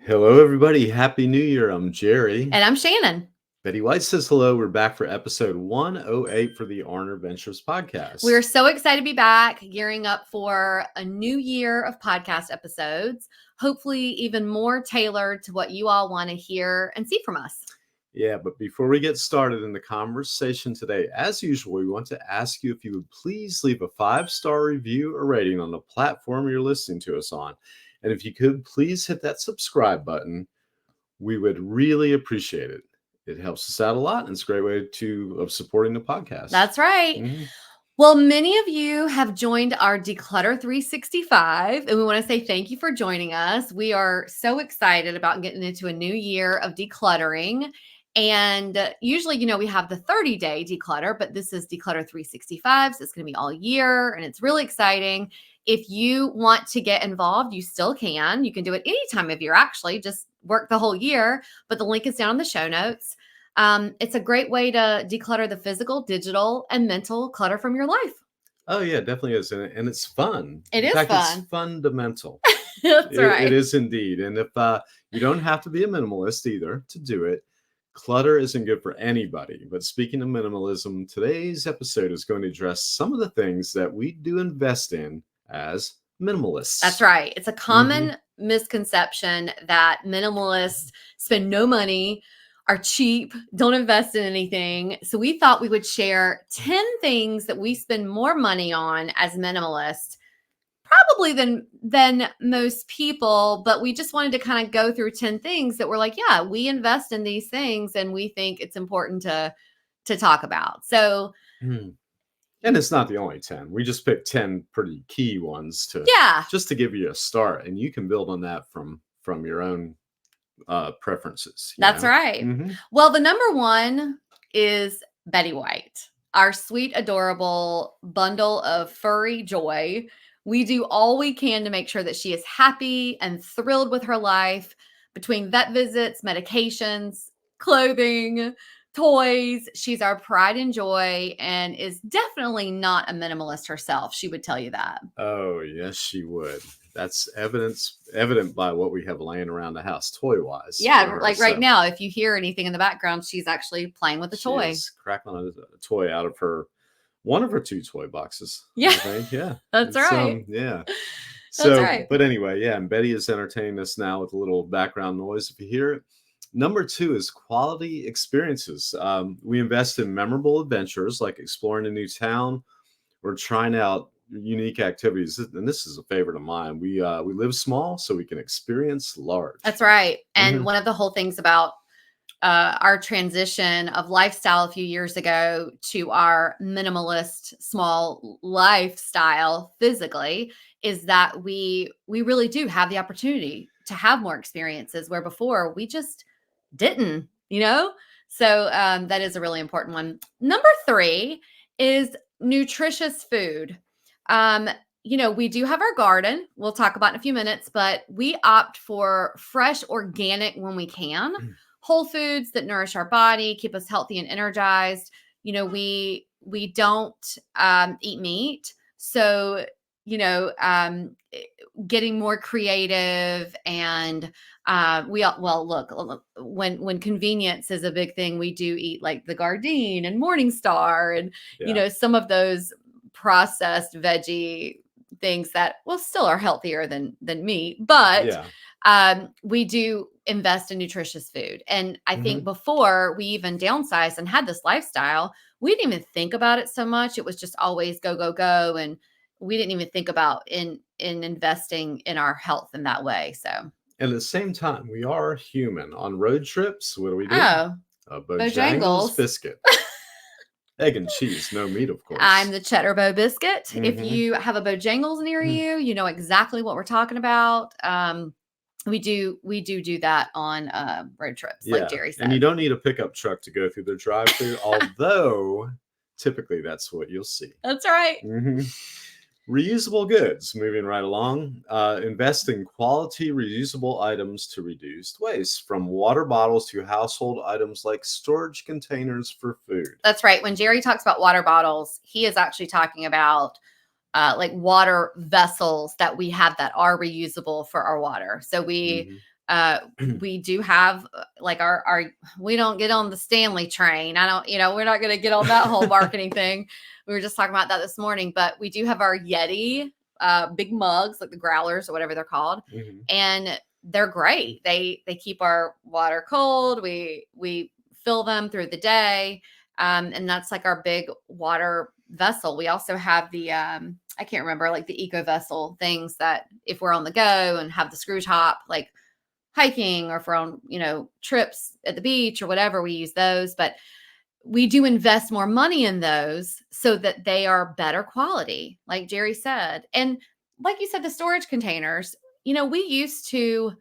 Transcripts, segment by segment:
Hello, everybody. Happy New Year. I'm Jerry. And I'm Shannon. Betty White says hello. We're back for episode 108 for the Arner Ventures We're podcast. so excited to be back, gearing up for a new year of podcast episodes, hopefully even more tailored to what you all want to hear and see from us. Yeah, but before we get started in the conversation today, as usual, we want to ask you if you would please leave a 5-star review or rating on the platform you're listening to us on. And if you could, please hit that subscribe button. We would really appreciate it. It helps us out a lot, and it's a great way of supporting the podcast. That's right. Mm-hmm. Well, many of you have joined our Declutter 365, and we want to say thank you for joining us. We are so excited about getting into a new year of decluttering. And usually, we have the 30-day declutter, but this is Declutter 365, so it's going to be all year, and it's really exciting. If you want to get involved, you still can. You can do it any time of year, actually, just work the whole year, but the link is down in the show notes. It's a great way to declutter the physical, digital, and mental clutter from your life. Oh, yeah, it definitely is. And it's fun. It In is fact, fun. it's fundamental. That's right. It is indeed. And if you don't have to be a minimalist either to do it, clutter isn't good for anybody. But speaking of minimalism, today's episode is going to address some of the things that we do invest in as minimalists. That's right. It's a common misconception that minimalists spend no money, are cheap, don't invest in anything. So we thought we would share 10 things that we spend more money on as minimalists, probably than most people, but we just wanted to kind of go through 10 things that we're like, yeah, we invest in these things and we think it's important to talk about. So and it's not the only 10. We just picked 10 pretty key ones just to give you a start, and you can build on that from your own preferences. That's right. Well, the number one is Betty White, our sweet, adorable bundle of furry joy. We do all we can to make sure that she is happy and thrilled with her life between vet visits, medications, clothing, toys. She's our pride and joy and is definitely not a minimalist herself. She would tell you that. Oh, yes, she would. That's evident by what we have laying around the house toy-wise. Yeah, like right now, if you hear anything in the background, she's actually playing with a toy. She's cracking a toy out of one of her 2 toy boxes. Yeah. I think. Yeah. That's right. Yeah. So, that's right. But anyway, yeah, and Betty is entertaining us now with a little background noise if you hear it. Number 2 is quality experiences. We invest in memorable adventures like exploring a new town or trying out unique activities, and this is a favorite of mine. We live small so we can experience large. That's right. And one of the whole things about our transition of lifestyle a few years ago to our minimalist small lifestyle physically is that we really do have the opportunity to have more experiences where before we just didn't, so that is a really important one. Number 3 is nutritious food. We do have our garden. We'll talk about in a few minutes, but we opt for fresh, organic when we can, whole foods that nourish our body, keep us healthy and energized. We don't eat meat. So, getting more creative and look, when convenience is a big thing, we do eat like the Gardein and Morningstar and, some of those processed veggie things that still are healthier than meat, but we do invest in nutritious food. And I think before we even downsized and had this lifestyle, we didn't even think about it so much. It was just always go, go, go. And we didn't even think about in investing in our health in that way. So, and at the same time, we are human. On road trips, what do we do? Oh, a Bojangles biscuit. Egg and cheese, no meat, of course. I'm the Cheddar Bo biscuit. If you have a Bojangles near you, you know exactly what we're talking about. We do that on road trips, like Jerry said. And you don't need a pickup truck to go through the drive-thru, although typically that's what you'll see. That's right. Reusable goods, moving right along. Invest in quality reusable items to reduce waste, from water bottles to household items like storage containers for food. That's right. When Jerry talks about water bottles, he is actually talking about like water vessels that we have that are reusable for our water. So we We do have like our we don't get on the Stanley train. I don't, we're not going to get on that whole marketing thing. We were just talking about that this morning, but we do have our Yeti big mugs, like the growlers or whatever they're called. Mhm. And they're great. They keep our water cold. We fill them through the day. And that's like our big water vessel. We also have the I can't remember, like the eco vessel things that if we're on the go and have the screw top, like hiking or for on, trips at the beach or whatever, we use those. But we do invest more money in those so that they are better quality, like Jerry said. And like you said, the storage containers, we used to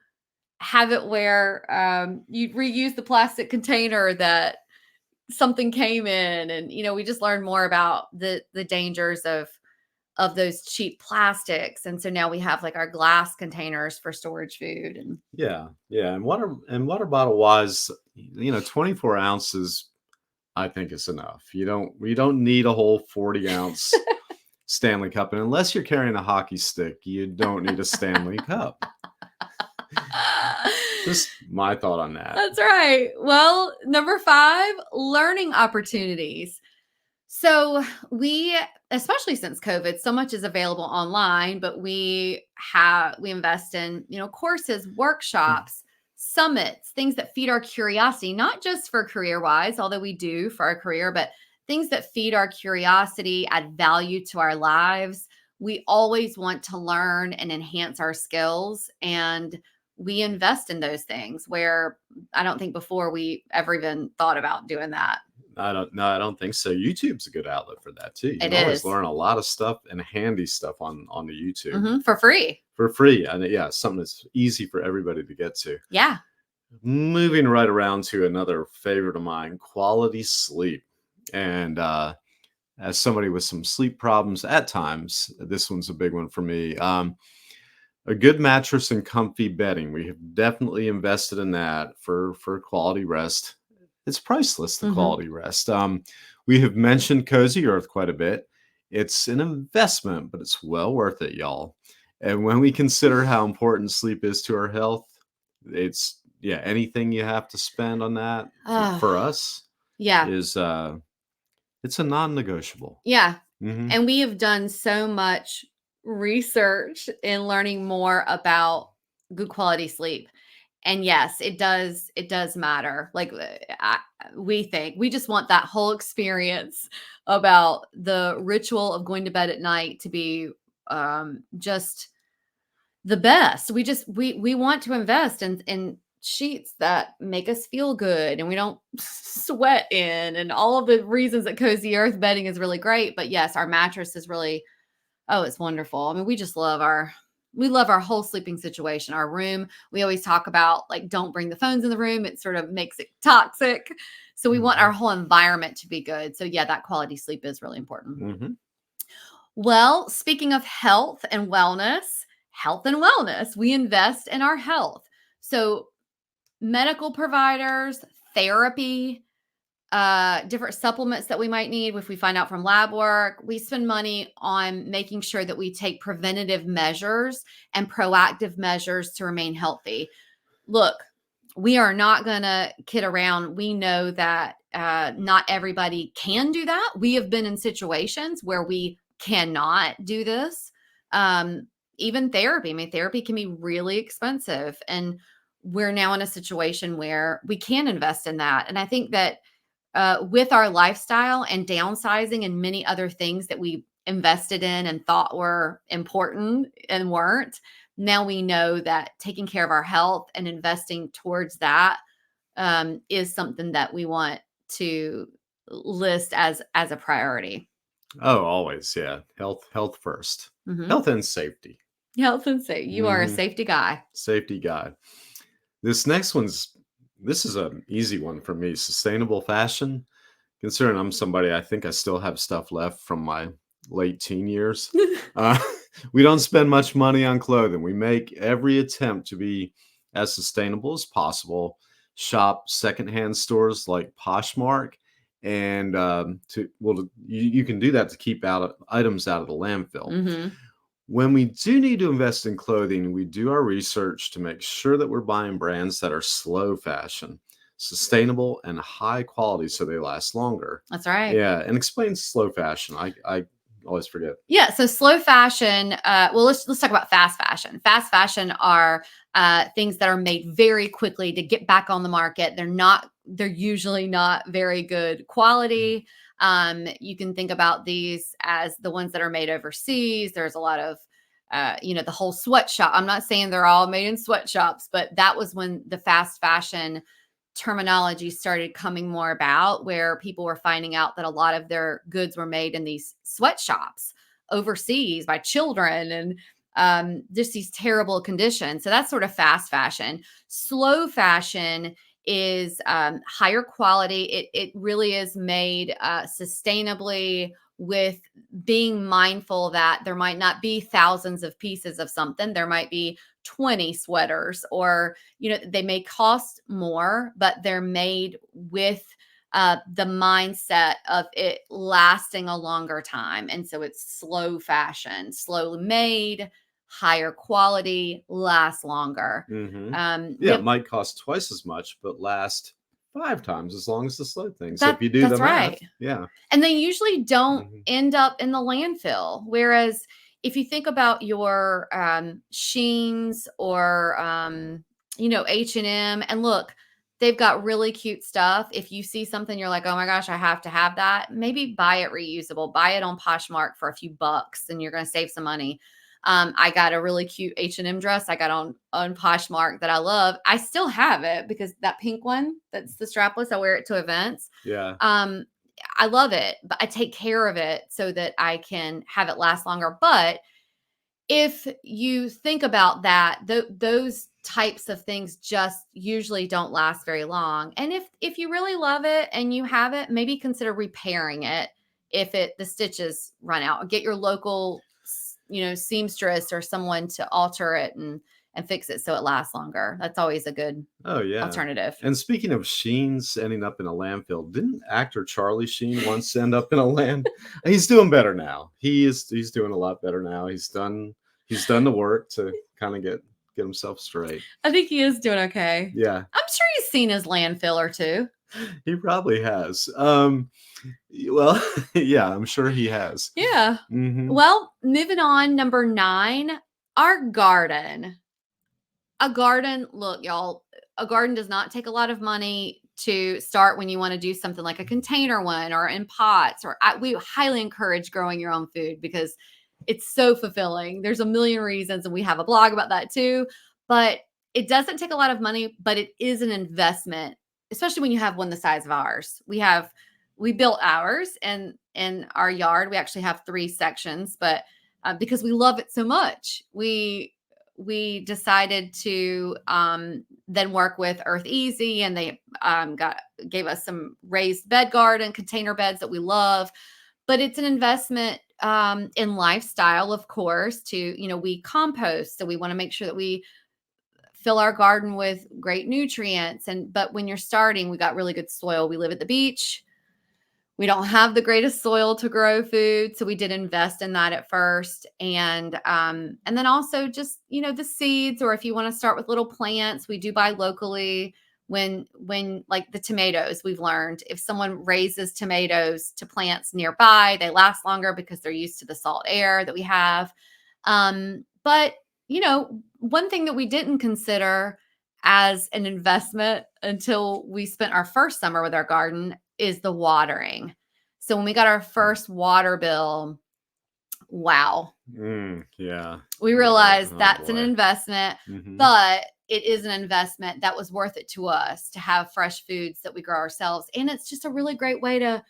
have it where you reuse the plastic container that something came in, and we just learned more about the dangers of those cheap plastics. And so now we have like our glass containers for storage food. And Yeah, yeah, and water bottle wise, 24 ounces, I think is enough. We don't need a whole 40-ounce Stanley Cup, and unless you're carrying a hockey stick, you don't need a Stanley Cup. Just my thought on that. That's right. Well, number 5, learning opportunities. So we, especially since COVID, so much is available online, but we invest in, courses, workshops, summits, things that feed our curiosity, not just for career-wise, although we do for our career, but things that feed our curiosity, add value to our lives. We always want to learn and enhance our skills, and we invest in those things where I don't think before we ever even thought about doing that. I don't think so. YouTube's a good outlet for that too. You can It always is. learn a lot of stuff and handy stuff on the YouTube For free. for free. And yeah, something that's easy for everybody to get to. Yeah. Moving right around to another favorite of mine, quality sleep. And as somebody with some sleep problems at times, this one's a big one for me. A good mattress and comfy bedding. We have definitely invested in that for quality rest. It's priceless, the quality rest. We have mentioned Cozy Earth quite a bit. It's an investment, but it's well worth it, y'all. And when we consider how important sleep is to our health, it's anything you have to spend on that for us is it's a non-negotiable. Yeah. And we have done so much research in learning more about good quality sleep. And yes, it does matter. Like we just want that whole experience about the ritual of going to bed at night to be just the best. We want to invest in sheets that make us feel good and we don't sweat in, and all of the reasons that Cozy Earth bedding is really great. But yes, our mattress is really, it's wonderful. I mean, we love our whole sleeping situation. Our room, we always talk about like, don't bring the phones in the room. It sort of makes it toxic. So we want our whole environment to be good. So yeah, that quality sleep is really important. Well, speaking of health and wellness, we invest in our health. So medical providers, therapy, different supplements that we might need if we find out from lab work. We spend money on making sure that we take preventative measures and proactive measures to remain healthy. Look, we are not going to kid around. We know that not everybody can do that. We have been in situations where we cannot do this. Even therapy. I mean, therapy can be really expensive, and we're now in a situation where we can invest in that. And I think that with our lifestyle and downsizing and many other things that we invested in and thought were important and weren't, now we know that taking care of our health and investing towards that is something that we want to list as a priority. Oh, always. Yeah. Health first. Health and safety. Health and safety. You are a safety guy. Safety guy. This next this is an easy one for me. Sustainable fashion. Considering I'm somebody, I think I still have stuff left from my late teen years. We don't spend much money on clothing. We make every attempt to be as sustainable as possible. Shop secondhand stores like Poshmark, and you can do that to keep items out of the landfill. When we do need to invest in clothing, we do our research to make sure that we're buying brands that are slow fashion, sustainable, and high quality so they last longer. That's right. Yeah, and explain slow fashion. I always forget. Yeah, so slow fashion. Well, let's talk about fast fashion. Fast fashion are things that are made very quickly to get back on the market. They're usually not very good quality. You can think about these as the ones that are made overseas. There's a lot of the whole sweatshop. I'm not saying they're all made in sweatshops, but that was when the fast fashion terminology started coming more about, where people were finding out that a lot of their goods were made in these sweatshops overseas by children, and just these terrible conditions. So that's sort of fast fashion. Slow fashion is higher quality. It really is made sustainably, with being mindful that there might not be thousands of pieces of something. There might be 20 sweaters, or they may cost more, but they're made with the mindset of it lasting a longer time. And so it's slow fashion, slowly made, higher quality, lasts longer. Yeah, it might cost twice as much, but last 5 times as long as the slow thing. So if you do the math, yeah. And they usually don't end up in the landfill. Whereas if you think about your Sheins or H&M, and look, they've got really cute stuff. If you see something, you're like, oh my gosh, I have to have that. Maybe buy it reusable. Buy it on Poshmark for a few bucks, and you're going to save some money. I got a really cute H&M dress I got on Poshmark that I love. I still have it because that pink one, that's the strapless, I wear it to events. Yeah. I love it, but I take care of it so that I can have it last longer. But if you think about that, those types of things just usually don't last very long. And if you really love it and you have it, maybe consider repairing it if the stitches run out. Get your local seamstress or someone to alter it and fix it so it lasts longer. That's always a good alternative. And speaking of Sheens ending up in a landfill, didn't actor Charlie Sheen once end up in a land? He's doing better now. He's doing a lot better now. He's done the work to kind of get himself straight. I think he is doing okay. Yeah. I'm sure he's seen his landfill or two. He probably has. Well, yeah, I'm sure he has. Yeah. Well, moving on, number 9, our garden. A garden, look, y'all, a garden does not take a lot of money to start when you want to do something like a container one or in pots. We highly encourage growing your own food because it's so fulfilling. There's a million reasons, and we have a blog about that too. But it doesn't take a lot of money, but it is an investment, especially when you have one the size of ours. We built ours in our yard. We actually have 3 sections, but because we love it so much, we decided to then work with Earth Easy, and they gave us some raised bed garden container beds that we love. But it's an investment in lifestyle, of course. We compost, so we want to make sure that we fill our garden with great nutrients. But when you're starting, we got really good soil. We live at the beach. We don't have the greatest soil to grow food, so we did invest in that at first. And then also just, the seeds, or if you want to start with little plants, we do buy locally. When like the tomatoes, we've learned if someone raises tomatoes to plants nearby, they last longer because they're used to the salt air that we have. But, one thing that we didn't consider as an investment until we spent our first summer with our garden is the watering. So when we got our first water bill, wow. Yeah. We realized that's an investment, but it is an investment that was worth it to us to have fresh foods that we grow ourselves. And it's just a really great way to,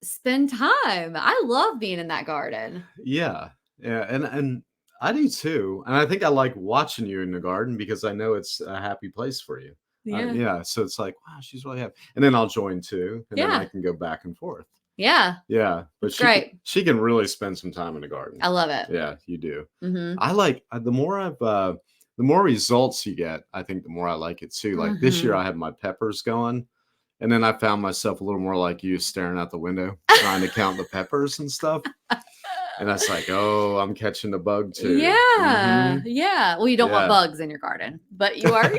spend time. I love being in that garden. Yeah. Yeah. And I do too. And I think I like watching you in the garden because I know it's a happy place for you. Yeah. So it's like, wow, she's really happy. And then I'll join too. And then I can go back and forth. Yeah. Yeah. But she can really spend some time in the garden. I love it. Yeah, you do. I like the more results you get, I think the more I like it too. Like this year I had my peppers going, and then I found myself a little more like you, staring out the window, trying to count the peppers and stuff. And that's like, oh, I'm catching the bug too. Yeah. Yeah. Well, you don't want Yeah. bugs in your garden, but you are.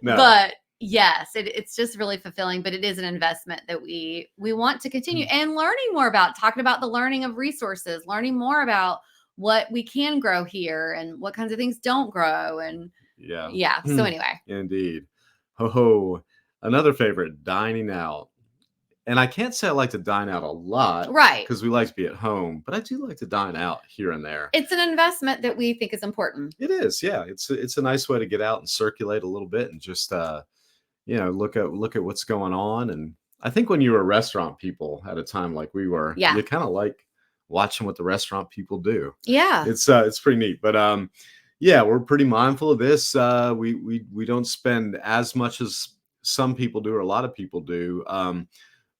No. But yes, it's just really fulfilling, but it is an investment that we want to continue and learning more about, talking about the learning of resources, learning more about what we can grow here and what kinds of things don't grow. And Yeah. so anyway. Indeed. Ho, another favorite, dining out. And I can't say I like to dine out a lot, Right. because we like to be at home, but I do like to dine out here and there. It's an investment that we think is important. It is, yeah. It's a nice way to get out and circulate a little bit and just look at what's going on. And I think when you were restaurant people at a time like we were, Yeah. you kind of like watching what the restaurant people do. Yeah. It's pretty neat. But yeah, we're pretty mindful of this. We don't spend as much as some people do, or a lot of people do.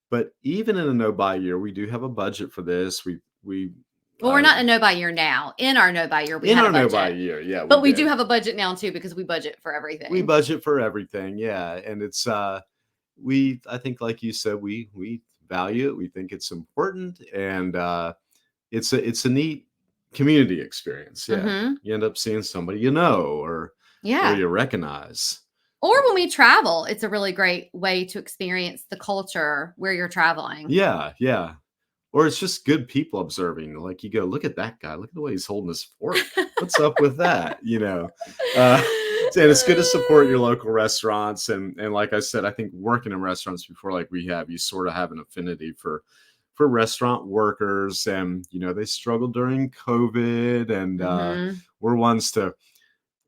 But even in a no-buy year, we do have a budget for this. Well, we're not in a no-buy year now. In our no-buy year, we in had our a budget. no-buy year, yeah. But we do have a budget now too, because we budget for everything. We budget for everything, yeah. And it's I think, like you said, we value it. We think it's important, and it's a neat community experience. Yeah. Mhm. You end up seeing somebody you know, or you recognize. Or when we travel, it's a really great way to experience the culture where you're traveling. Yeah, yeah. Or it's just good people observing. Like, you go, look at that guy. Look at the way he's holding his fork. What's up with that? And it's good to support your local restaurants. And like I said, I think working in restaurants before, like we have, you sort of have an affinity for restaurant workers. And, they struggled during COVID. And we're ones to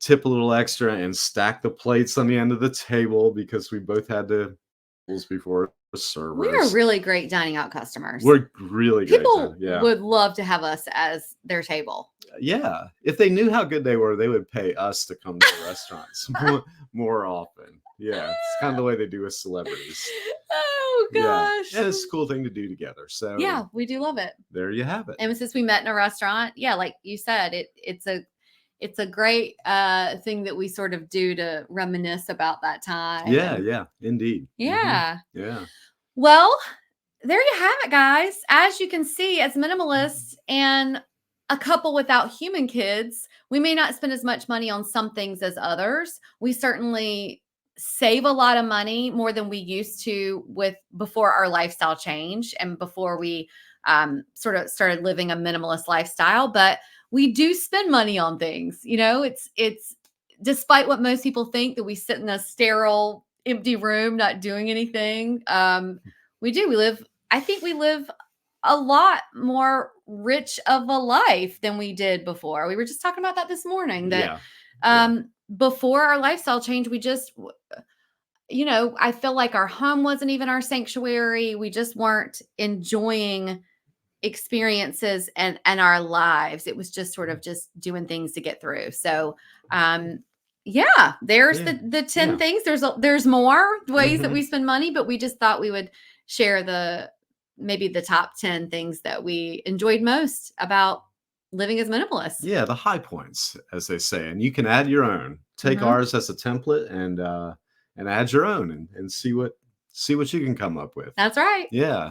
tip a little extra and stack the plates on the end of the table, because we both had to before servers. We are really great dining out customers. We're really great. People would love to have us as their table. Yeah. If they knew how good they were, they would pay us to come to the restaurants more often. Yeah. It's kind of the way they do with celebrities. Oh gosh. Yeah. And it's a cool thing to do together. So yeah, we do love it. There you have it. And since we met in a restaurant, yeah, like you said, it's a great thing that we sort of do to reminisce about that time. Yeah, indeed. Yeah. Mm-hmm. Yeah. Well, there you have it, guys. As you can see, as minimalists and a couple without human kids, we may not spend as much money on some things as others. We certainly save a lot of money, more than we used to before our lifestyle change and before we sort of started living a minimalist lifestyle. But we do spend money on things. It's despite what most people think, that we sit in a sterile, empty room, not doing anything. We live a lot more rich of a life than we did before. We were just talking about that this morning, that before our lifestyle change, we just, I feel like our home wasn't even our sanctuary. We just weren't enjoying experiences and our lives. It was just sort of just doing things to get through. So there's the 10 things. There's more ways that we spend money, but we just thought we would share maybe the top 10 things that we enjoyed most about living as minimalists. Yeah, the high points, as they say. And you can add your own. Take ours as a template and add your own and see what you can come up with. That's right. Yeah.